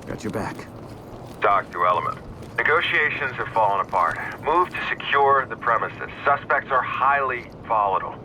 Got your back. Doc to Element. Negotiations have fallen apart. Move to secure the premises. Suspects are highly volatile.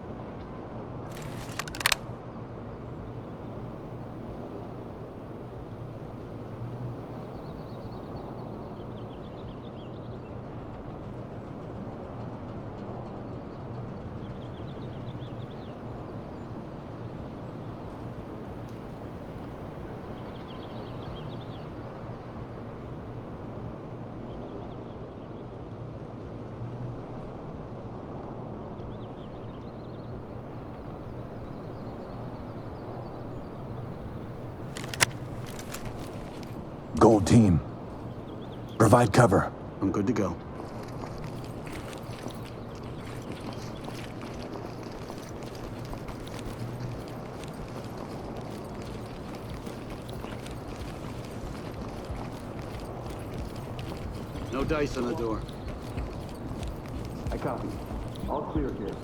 Gold team. Provide cover. I'm good to go. No dice on the door. I copy. All clear here.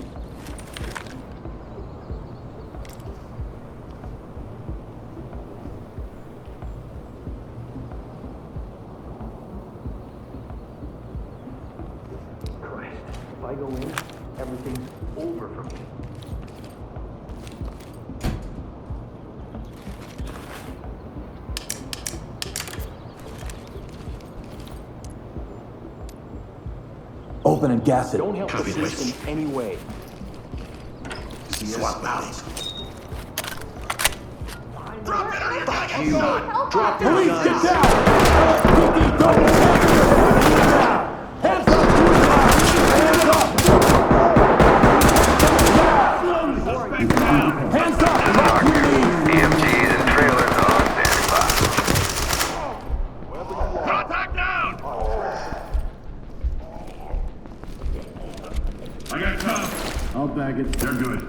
Christ, if I go in, everything's over for me. Open and gas it. Don't help the police in any way. Swap bodies. Drop it! Fuck you! Drop your police, get down! LSPD, don't attack! Hands up! Hands up! Hands up! Drop your knees! EMGs and trailers are on standby. Contact down! I got cops. I'll bag it. They're good.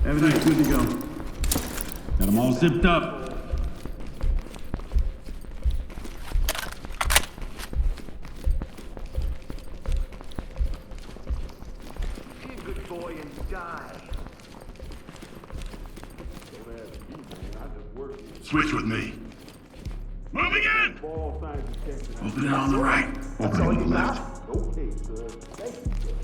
Everything's good to go. Got them all zipped up. Be a good boy and die. Switch with me. Moving in! Open it on the right. Open it on the left. Okay, sir. Thank you.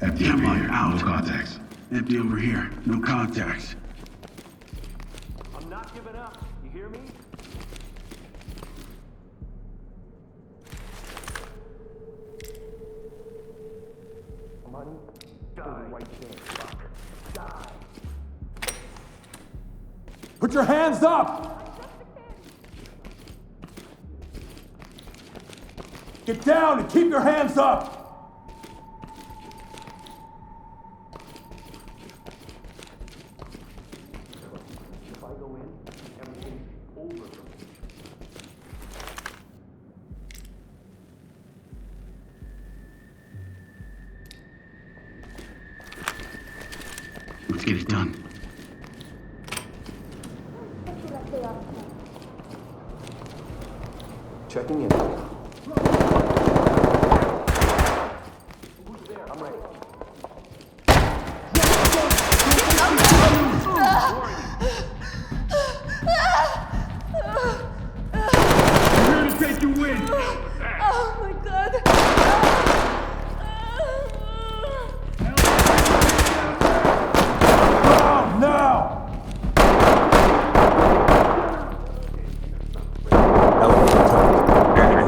Empty Yeah, over man, here. out. No contacts. Empty over here. No contacts. I'm not giving up. You hear me? Money? Die. Right there, fuck. Die. Put your hands up! Get down and keep your hands up! If I go in, everything's over for me. Let's get it done. Checking in. Who's there? I'm ready. We're here to take you in. Oh my god. Down now! Element attack.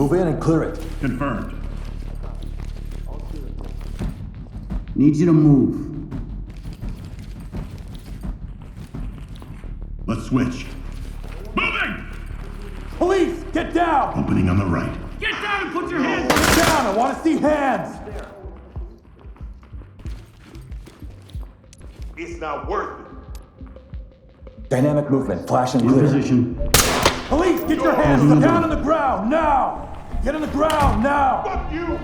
Move in and clear it. Confirmed. Need you to move. Let's switch. Moving! Police, get down! Opening on the right. Get down and put your hands down! I want to see hands! It's not worth it. Dynamic movement, flash and In clear. position. Police, get your hands down on the ground, now! Get on the ground, now! Fuck you!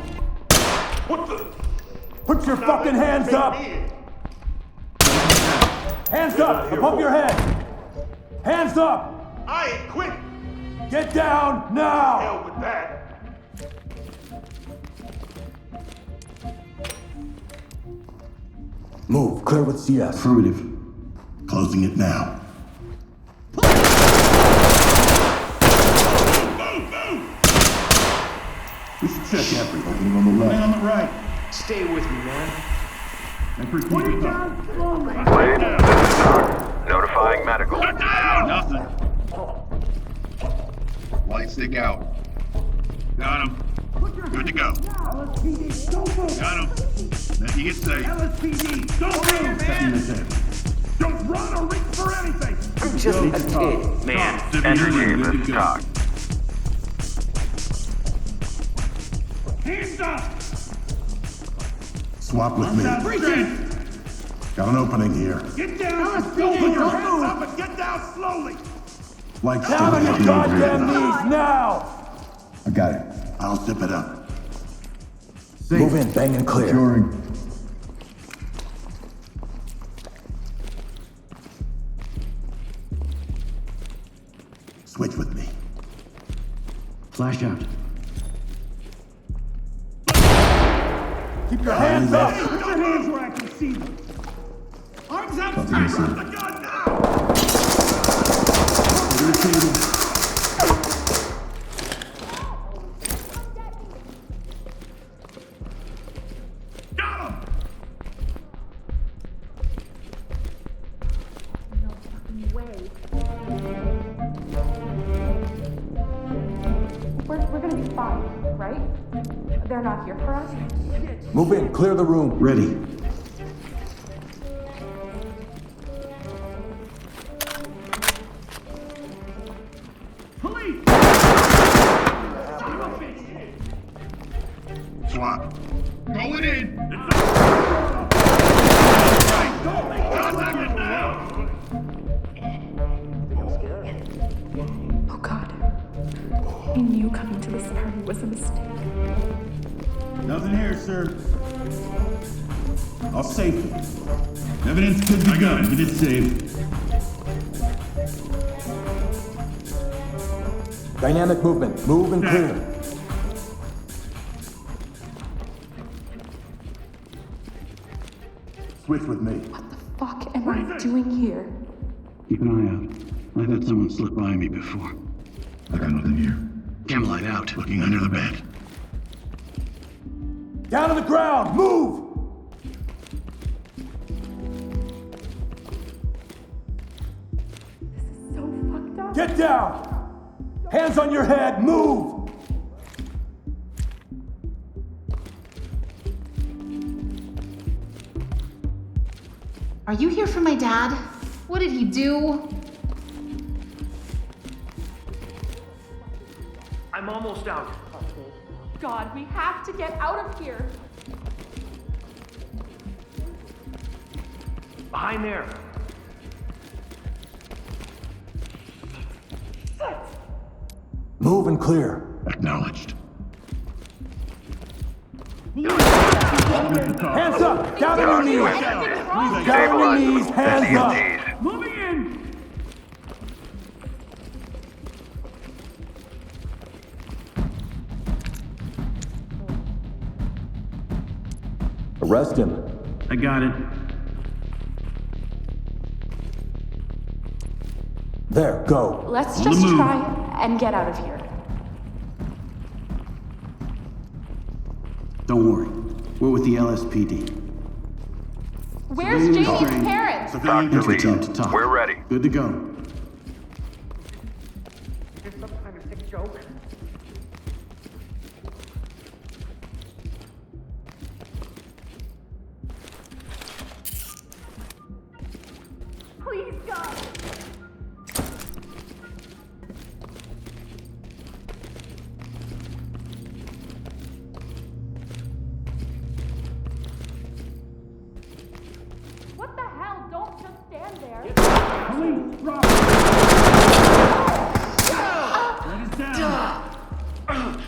What the? Put your fucking hands up! Hands up, above your head! Hands up! I ain't quit. Get down, now! Hell with that. Move, clear with CS. Affirmative. Closing it now. We should check everything. Opening on the left. On the right. Stay with me, man. And for keep it up. Blade, this is Doc. Notifying medical. Nothing. Light stick out. Got him. Good to go. LSPD, don't move! Got him. Making it safe. LSPD, don't move! Setting the table. Don't run or reach for anything. I'm just a kid, man. Entry team, this is Doc. Hands up! Swap with me. Got an opening here. Get down! Put your hands up and get down slowly! Like Down on your goddamn knees, now! I got it. I'll zip it up. Move in, bang and clear. Securing. Switch with me. Flash out. Keep your hands up! Put your hands where I can see them. Arms out! Drop the gun now! Got him! No fucking way. We're gonna be fine, right? They're not here for us? Move in, clear the room. Ready. Police! Swap. Going in! Contact it now! Oh God. I knew coming to this party was a mistake. Nothing here, sir. I'll save you. Evidence could be gone, but it's safe. Dynamic movement, move and clear. Switch with me. What the fuck am I doing here? Keep an eye out. I've had someone slip by me before. I got nothing here. Camera light out. Looking under the bed. Down on the ground, move! So fucked up. Get down! Hands on your head, move! Are you here for my dad? What did he do? I'm almost out. God, we have to get out of here. Behind there. Move and clear. Acknowledged. Hands up! Down on your knees! Down on your knees, hands up! EMTs. Moving in! Arrest him. I got it. There, go. Let's On the just move. try and get out of here. Don't worry. We're with the LSPD. Where's Civilian Janie's trained. parents? Dr. Entry Lee, team to talk. we're ready. Good to go. Is this some kind of sick joke? Police, drop it! Let it down!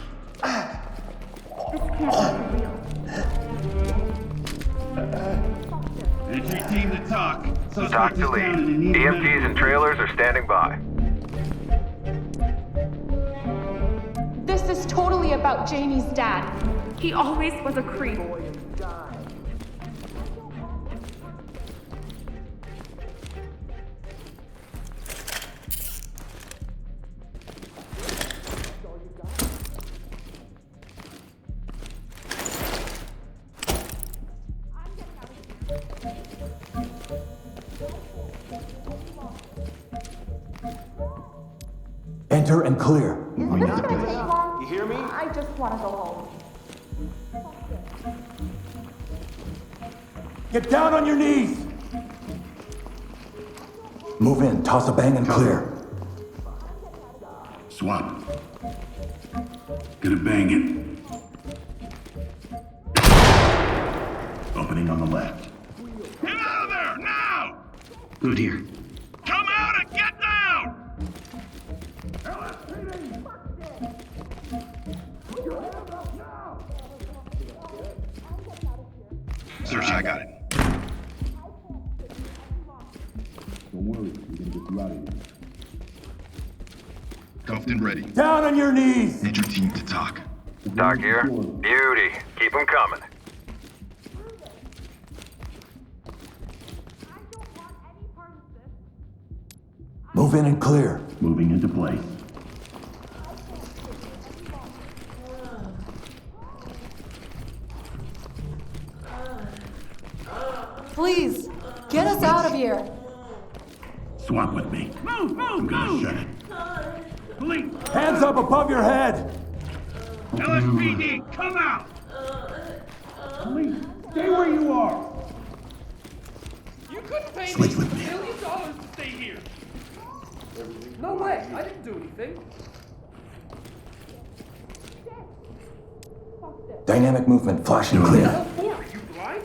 Entry team to talk. Talk Suspect to is lead. down and in need of EMTs medical. and trailers are standing by. This is totally about Jamie's dad. He always was a creep. Enter and clear. Is this gonna take long? You hear me? I just wanna go home. Get down on your knees! Move in, toss a bang and clear. Swap. Gonna bang it. Opening on the left. Get out of there, now! Good here. Come out and get down! Search, I got it. Don't worry, we're gonna get you out of here. Cuffed and ready. Down on your knees! Entry team to talk. Doc here. Beauty. Keep them coming. Move in and clear. Moving into place. Please, get us out of here. Swap with me. Move, I'm move, gonna move! shut it. Police! Hands up above your head! LSPD, come out! Police, stay where you are! You couldn't pay Switch me with me. $1 million to stay here. No way. I didn't do anything. Dynamic movement, flash and clear. What for? Are you blind?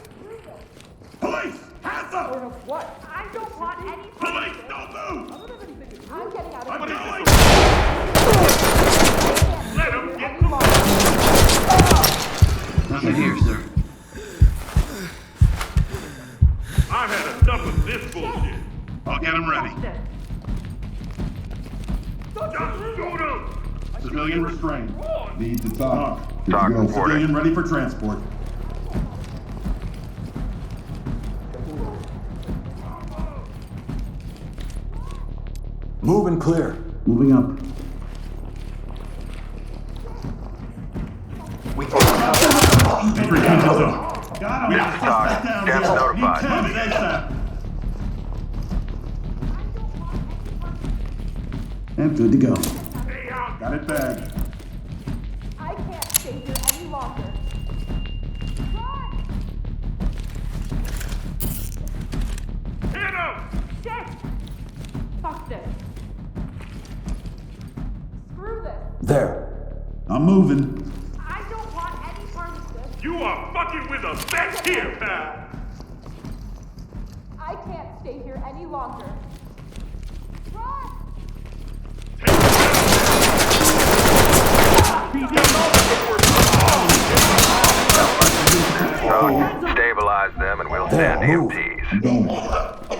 Police! Hands up! What? I don't want any. Police, don't move! I'm getting out of I'm here. going! Let him get Nothing here, sir. I've had enough of this bullshit. I'll get him ready. Just shoot him! Civilian restrained. Need to talk. Good Talk to go. reporting. Civilian ready for transport. Move and clear. Moving up. Entry team to talk. Got him. This is Doc. Stan's notified. Need 10 ASAP. I'm good to go. Got it bagged. I can't stay here any longer. Hit him! Shit! Fuck this. Screw this. There. I'm moving. I don't want any part of this. You are fucking with a vet here, pal! I can't stay here any longer. Run! So, stabilize them and we'll There, send move. EMTs.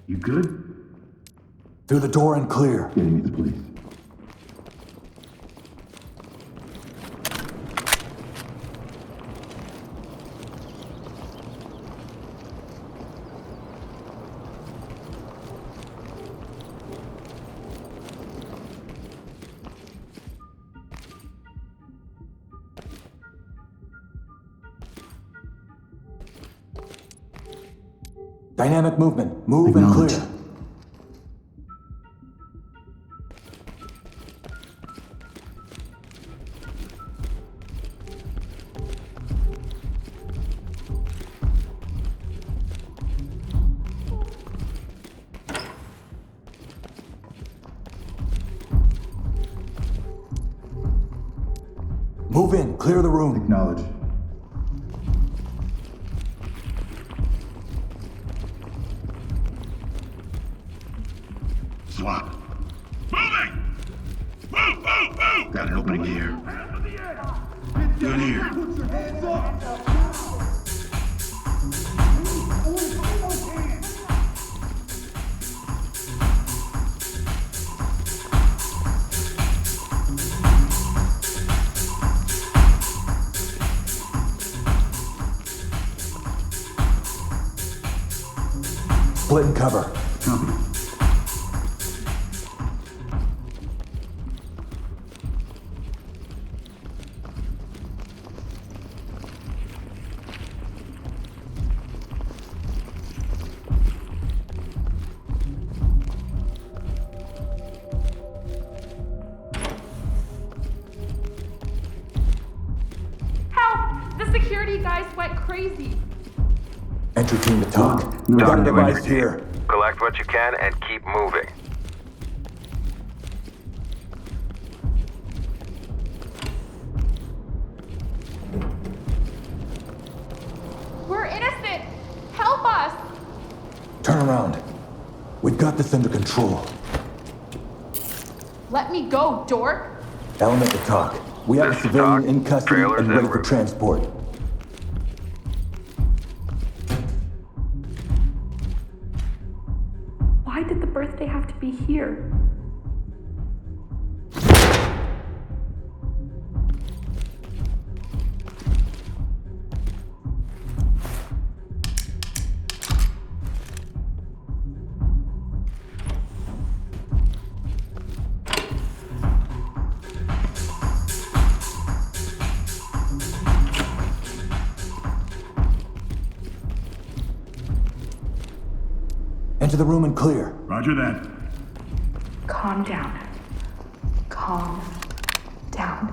You good? Through the door and clear. Getting me to police. Dynamic movement. Move and Acknowledge. clear. Move in. Clear the room. Acknowledge. Swap. Moving! Move, move, move! Got an opening here. Good here. Put your hands up! Split and cover. Copy. Help! The security guys went crazy. Entry team to talk. No, We got a no, device entry here. team. Collect what you can and keep moving. We're innocent. Help us. Turn around. We've got this under control. Let me go, dork. Element to talk. We have a This is civilian Doc. in custody Trailers and en ready for route. transport. Why did the birthday have to be here? Enter the room and clear. Roger that. Calm down. Calm down.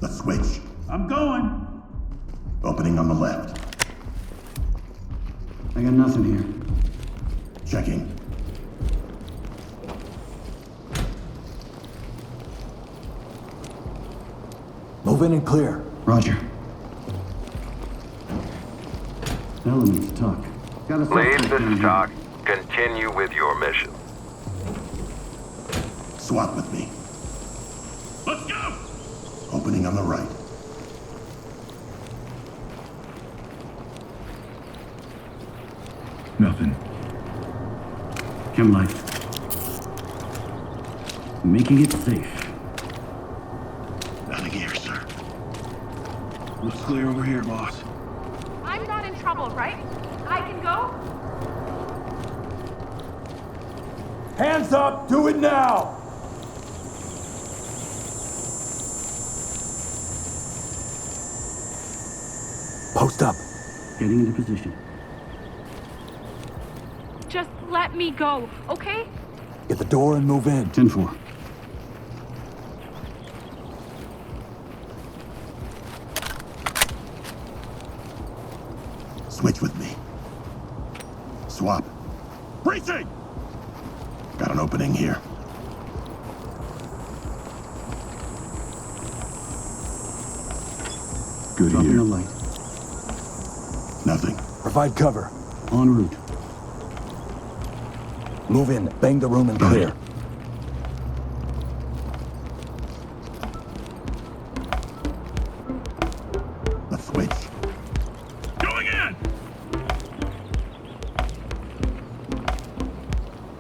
The switch. I'm going. Opening on the left. I got nothing here. Checking. Move in and clear. Roger. Element to talk. Got a Lead, suspect this down is here. Doc. Continue with your mission. Swap with me. Let's go! Opening on the right. Nothing. Chem light. Making it safe. Nothing here, sir. Looks clear over here, boss. I'm not in trouble, right? I can go? Hands up! Do it now! Post up. Getting into position. Just let me go, okay? Get the door and move in. 10-4. Switch with me. Swap. Breaching! Got an opening here. Good Dropping here. the light. Nothing. Provide cover. En route. Move in. Bang the room and Got clear. it. The switch. Going in!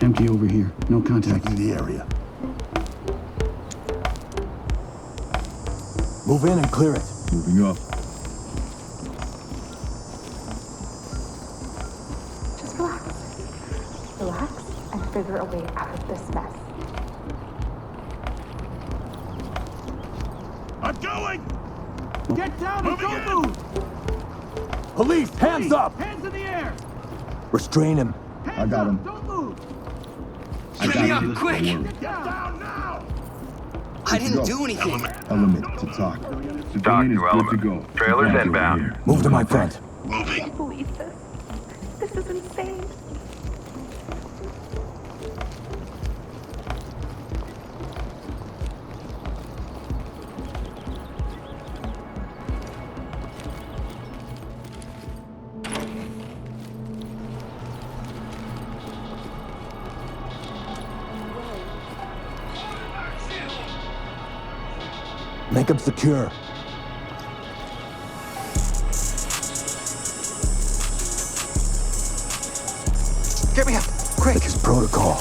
Empty over here. No contact. Checking the area. Move in and clear it. Moving up. Just relax. Relax and figure a way out of this mess. I'm going! Get down and don't move! Police, hands up! Hands in the air! Restrain him. I got him. I Get me got up, him. quick! Don't worry. Get down now! I didn't Go. do anything. Element to talk. Talk to Element. Trailers inbound. Move to my front. I can't believe this. This is insane. Make him secure. Get me up, quick! It's his protocol.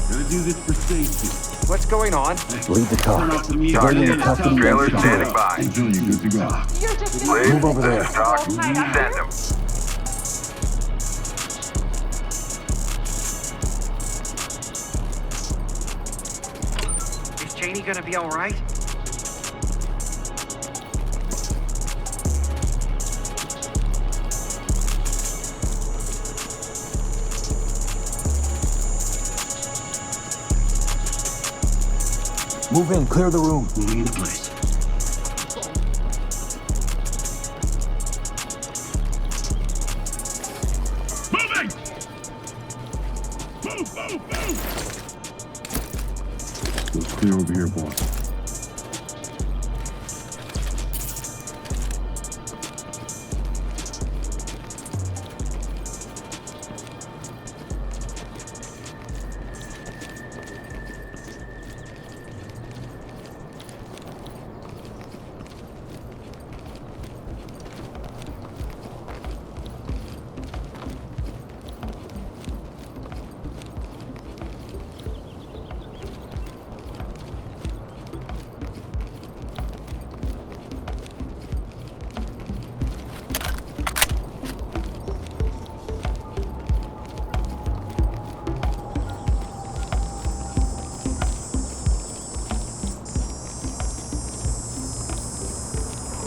Gotta do this for safety. What's going on? Lead the Turn talk. off the meter. Divert him to custody. Trailers and standing secure. by. Hey, Julia, good to go. You're just Please, Move over there. this is Talk. Send them. Is Janie gonna be alright? Move in, clear the room. Moving into place. Moving! Move! Goes clear over here, boss.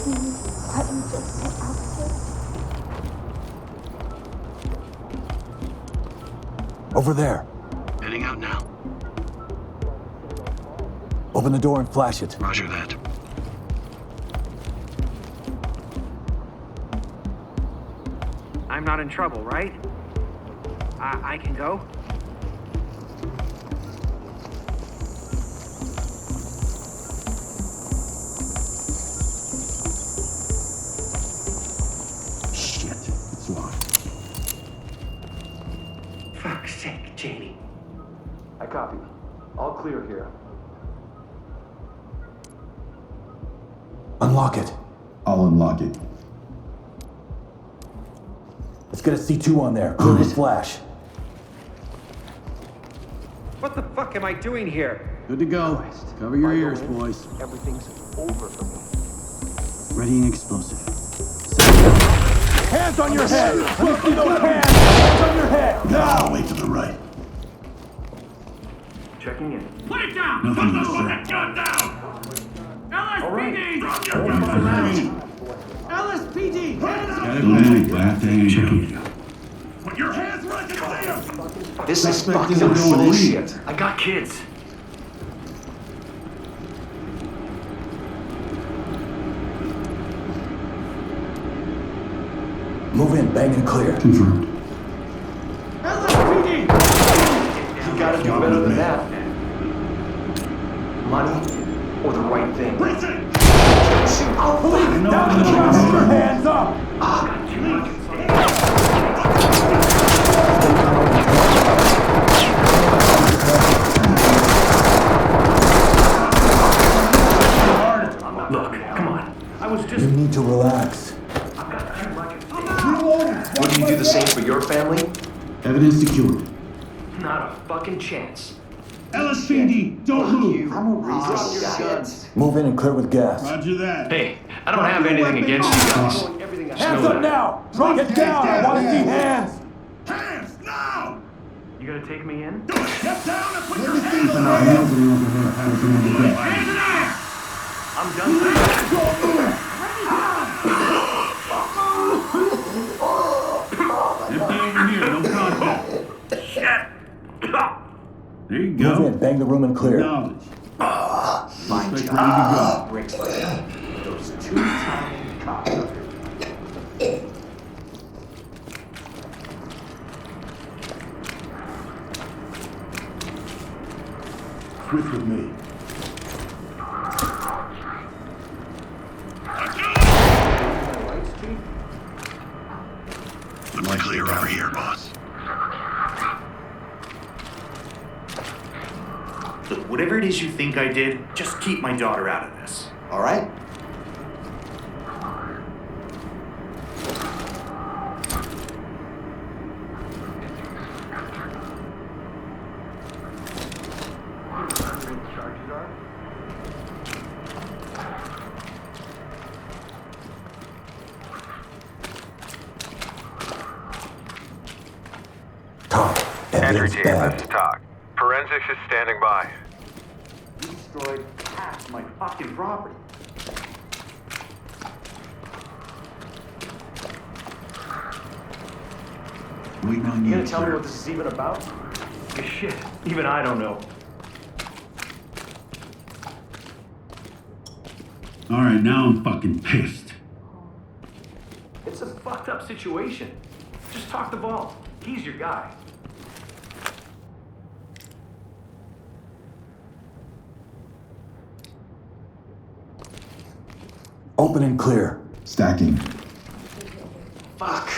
Let me just get out of here. Over there. Heading out now. Open the door and flash it. Roger that. I'm not in trouble, right? I can go? Shit. It's locked. Fuck's sake, Janie. I copy. All clear here. Unlock it. I'll unlock it. Let's get a C2 on there. Clear with flash. What the fuck am I doing here? Good to go. Cover your ears, boys. Everything's over for me. Readying explosive. Hands on your head! Let me see those hands! Hands on your head! Now, hallway to the right. Checking in. Put it down! Nothing to say. Gun down! LSPD! LSPD! Gotta move. That thing. Checking. Put your hands where I can see them! This is Suspect fucking isn't going bullshit. lead. I got kids. Move in, bang and clear. Confirmed. LSPD! You gotta do better than that. Money or the right thing. Precinct! I'll police! Down to the ground! Put your hands up! Look, come on. I was just... You need to relax. Wouldn't you do the same for your family? Evidence secured. Not a fucking chance. LSPD, don't move! Move in and clear with gas. Roger that. Hey, I don't have anything against you guys. Hands up now! Drop it down! I want to see hands! Hands, now! You gonna take me in? Get down and put your hands Keep an eye open over her. Harrison on the deck. I'm done. Empty over here. No you Move go. in, bang the room and clear. Knowledge. Fine Suspect job. ready to go. Rick, those two-time cocksuckers. Switch with me. Lights, Chief? Am I clear over here, boss? Look, whatever it is you think I did, just keep my daughter out of this. All right. Talk. Entry Evidence team, bad. this is Talk. Forensics is standing by. You destroyed half my fucking property. Waiting on You you, gonna tell me sir. what this is even about? Shit, even I don't know. All right, now I'm fucking pissed. It's a fucked up situation. Just talk to Vault. He's your guy. Open and clear. Stacking. Fuck.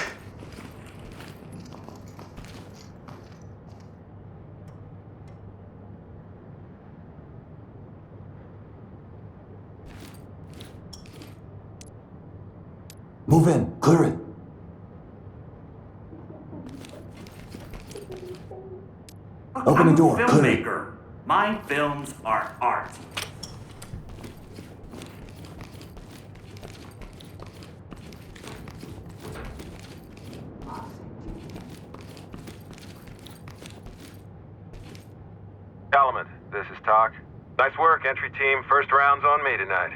Move in, clear it. Look, Open I'm the door, a clear it. filmmaker. My films are art. Element, this is Talk. Nice work, entry team. First round's on me tonight.